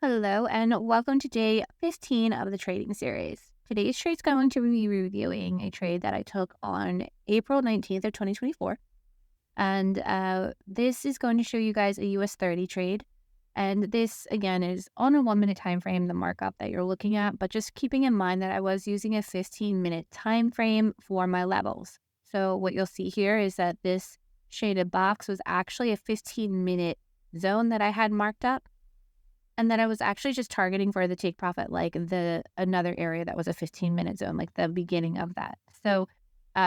Hello and welcome to day 15 of the trading series. Today's trade is going to be reviewing a trade that I took on April 19th of 2024. And this is going to show you guys a US 30 trade. And this, again, is on a 1-minute time frame, the markup that you're looking at, but just keeping in mind that I was using a 15-minute time frame for my levels. So what you'll see here is that this shaded box was actually a 15-minute zone that I had marked up. And then I was actually just targeting for the take profit, like another area that was a 15-minute zone, like the beginning of that. So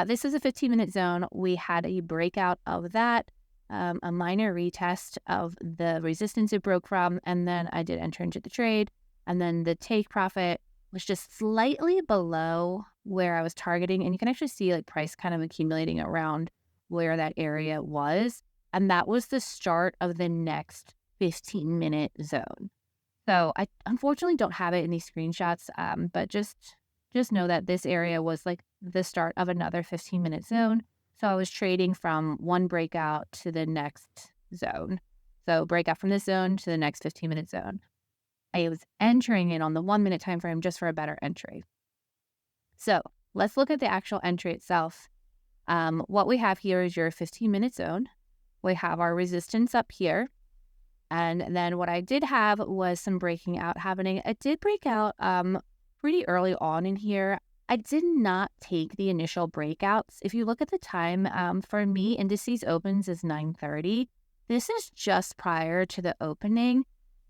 this is a 15-minute zone. We had a breakout of that, a minor retest of the resistance it broke from, and then I did enter into the trade. And then the take profit was just slightly below where I was targeting. And you can actually see like price kind of accumulating around where that area was. And that was the start of the next 15-minute zone. So I unfortunately don't have it in these screenshots, but just know that this area was like the start of another 15-minute zone. So I was trading from one breakout to the next zone. So breakout from this zone to the next 15-minute zone. I was entering it on the 1-minute time frame just for a better entry. So let's look at the actual entry itself. What we have here is your 15-minute zone. We have our resistance up here. And then what I did have was some breaking out happening. It did break out pretty early on in here. I did not take the initial breakouts. If you look at the time, for me, indices opens is 9:30. This is just prior to the opening.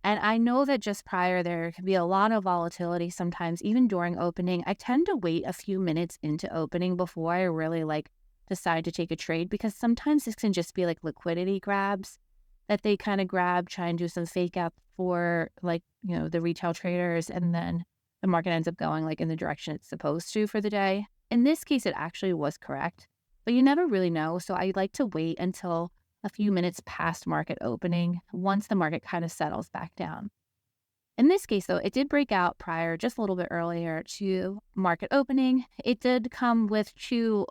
And I know that just prior, there can be a lot of volatility sometimes, even during opening. I tend to wait a few minutes into opening before I really decide to take a trade, because sometimes this can just be like liquidity grabs that they kind of grab, try and do some fake out for the retail traders, and then the market ends up going in the direction it's supposed to for the day. In this case, it actually was correct, but you never really know. So I like to wait until a few minutes past market opening, once the market kind of settles back down. In this case, though, it did break out prior, just a little bit earlier to market opening. It did come with two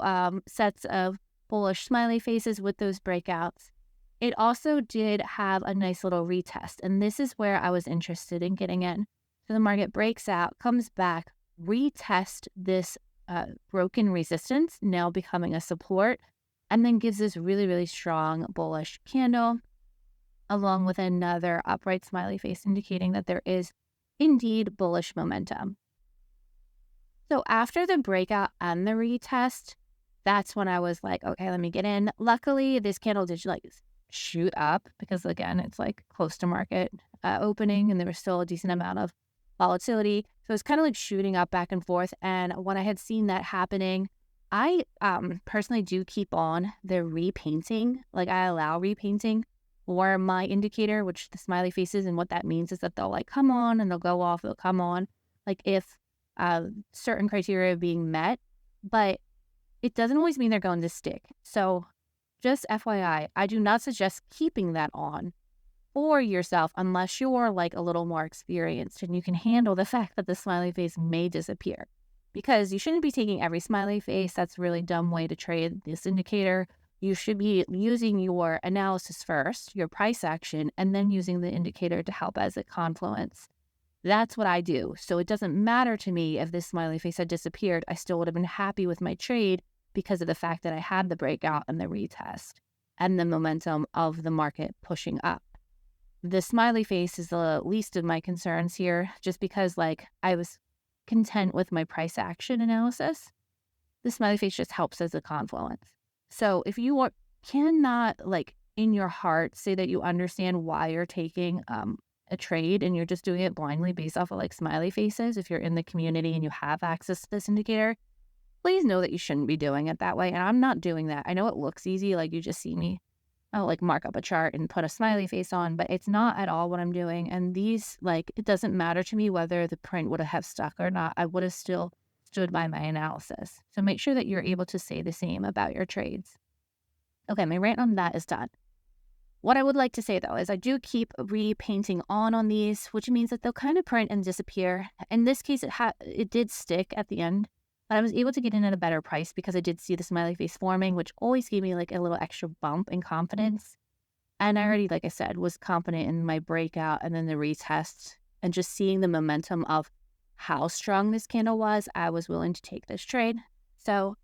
sets of bullish smiley faces with those breakouts. It also did have a nice little retest, and this is where I was interested in getting in. So the market breaks out, comes back, retest this broken resistance, now becoming a support, and then gives this really, really strong bullish candle, along with another upright smiley face indicating that there is indeed bullish momentum. So after the breakout and the retest, that's when I was like, okay, let me get in. Luckily, this candle did shoot up because, again, it's close to market opening, and there was still a decent amount of volatility. So it's kind of shooting up back and forth. And when I had seen that happening, I personally do keep on the repainting. I allow repainting for my indicator, which the smiley faces, and what that means is that they'll come on and they'll go off, they'll come on, if certain criteria are being met, but it doesn't always mean they're going to stick. So just FYI, I do not suggest keeping that on for yourself unless you're a little more experienced and you can handle the fact that the smiley face may disappear. Because you shouldn't be taking every smiley face. That's a really dumb way to trade this indicator. You should be using your analysis first, your price action, and then using the indicator to help as a confluence. That's what I do. So it doesn't matter to me if this smiley face had disappeared. I still would have been happy with my trade because of the fact that I had the breakout and the retest and the momentum of the market pushing up. The smiley face is the least of my concerns here, just because I was content with my price action analysis. The smiley face just helps as a confluence. So if you cannot in your heart say that you understand why you're taking a trade and you're just doing it blindly based off of smiley faces, if you're in the community and you have access to this indicator, please know that you shouldn't be doing it that way. And I'm not doing that. I know it looks easy, you just see me, mark up a chart and put a smiley face on, but it's not at all what I'm doing. And these, it doesn't matter to me whether the print would have stuck or not. I would have still stood by my analysis. So make sure that you're able to say the same about your trades. Okay, my rant on that is done. What I would like to say, though, is I do keep repainting on these, which means that they'll kind of print and disappear. In this case, it did stick at the end, but I was able to get in at a better price because I did see the smiley face forming, which always gave me a little extra bump in confidence. And I already, like I said, was confident in my breakout and then the retest and just seeing the momentum of how strong this candle was, I was willing to take this trade. So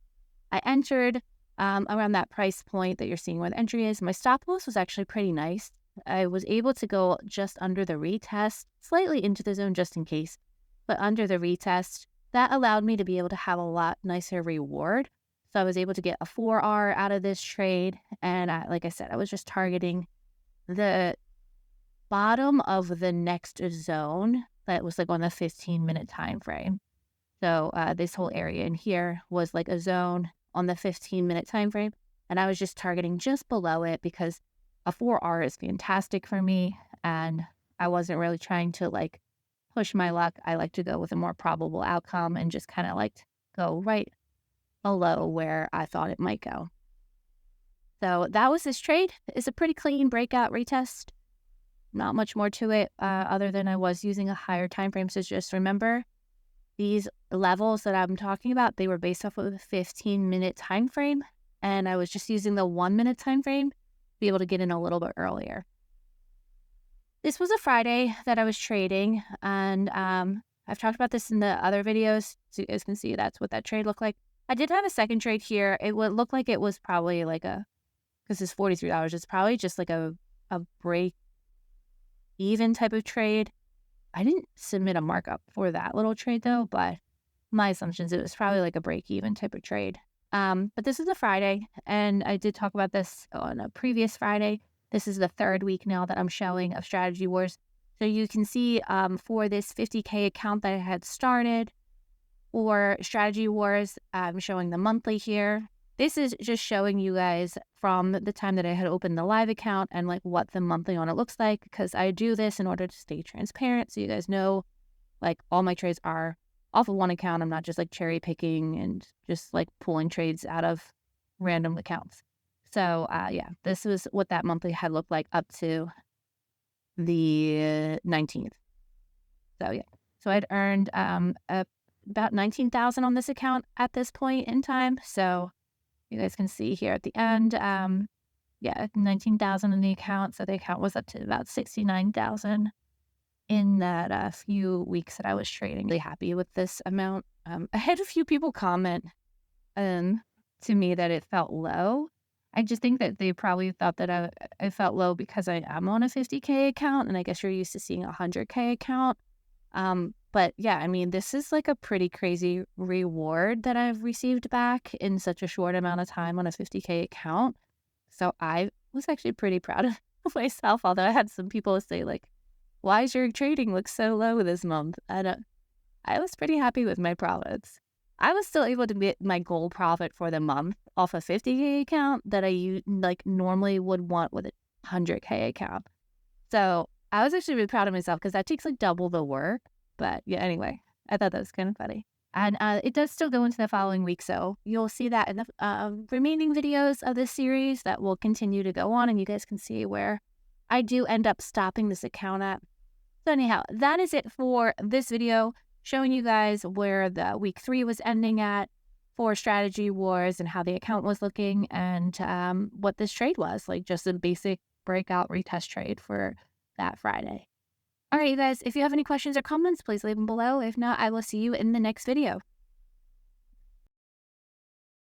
I entered around that price point that you're seeing where the entry is. My stop loss was actually pretty nice. I was able to go just under the retest, slightly into the zone just in case, but under the retest. That allowed me to be able to have a lot nicer reward. So I was able to get a 4R out of this trade. And like I said, I was just targeting the bottom of the next zone that was like on the 15-minute time frame. So this whole area in here was like a zone on the 15-minute time frame. And I was just targeting just below it because a 4R is fantastic for me. And I wasn't really trying to like push my luck. I like to go with a more probable outcome and just kind of like go right below where I thought it might go. So that was this trade. It's a pretty clean breakout retest. Not much more to it other than I was using a higher time frame. So just remember, these levels that I'm talking about, they were based off of a 15-minute time frame, and I was just using the 1-minute time frame to be able to get in a little bit earlier. This was a Friday that I was trading, and I've talked about this in the other videos, so you guys can see that's what that trade looked like. I did have a second trade here. It would look like it was probably like because it's $43, it's probably just like a break even type of trade. I didn't submit a markup for that little trade though, but my assumptions, it was probably like a break-even type of trade. But this is a Friday, and I did talk about this on a previous Friday. This is the third week now that I'm showing of Strategy Wars. So you can see for this 50K account that I had started for Strategy Wars, I'm showing the monthly here. This is just showing you guys from the time that I had opened the live account and like what the monthly on it looks like, because I do this in order to stay transparent so you guys know like all my trades are off of one account. I'm not just like cherry picking and just like pulling trades out of random accounts. So yeah, this was what that monthly had looked like up to the 19th. So yeah, so I'd earned about 19,000 on this account at this point in time. So you guys can see here at the end, yeah, 19,000 in the account. So the account was up to about 69,000 in that few weeks that I was trading. Really happy with this amount. I had a few people comment to me that it felt low. I just think that they probably thought that I felt low because I am on a 50K account, and I guess you're used to seeing a 100K account. But yeah, I mean, this is like a pretty crazy reward that I've received back in such a short amount of time on a 50K account. So I was actually pretty proud of myself, although I had some people say like, why is your trading look so low this month? I was pretty happy with my profits. I was still able to get my goal profit for the month off a 50K account that I like normally would want with a 100K account. So I was actually really proud of myself because that takes like double the work. But yeah, anyway, I thought that was kind of funny. And it does still go into the following week. So you'll see that in the remaining videos of this series that will continue to go on. And you guys can see where I do end up stopping this account at. So anyhow, that is it for this video, showing you guys where the week 3 was ending at for Strategy Wars and how the account was looking and what this trade was, like just a basic breakout retest trade for that Friday. All right, you guys, if you have any questions or comments, please leave them below. If not, I will see you in the next video.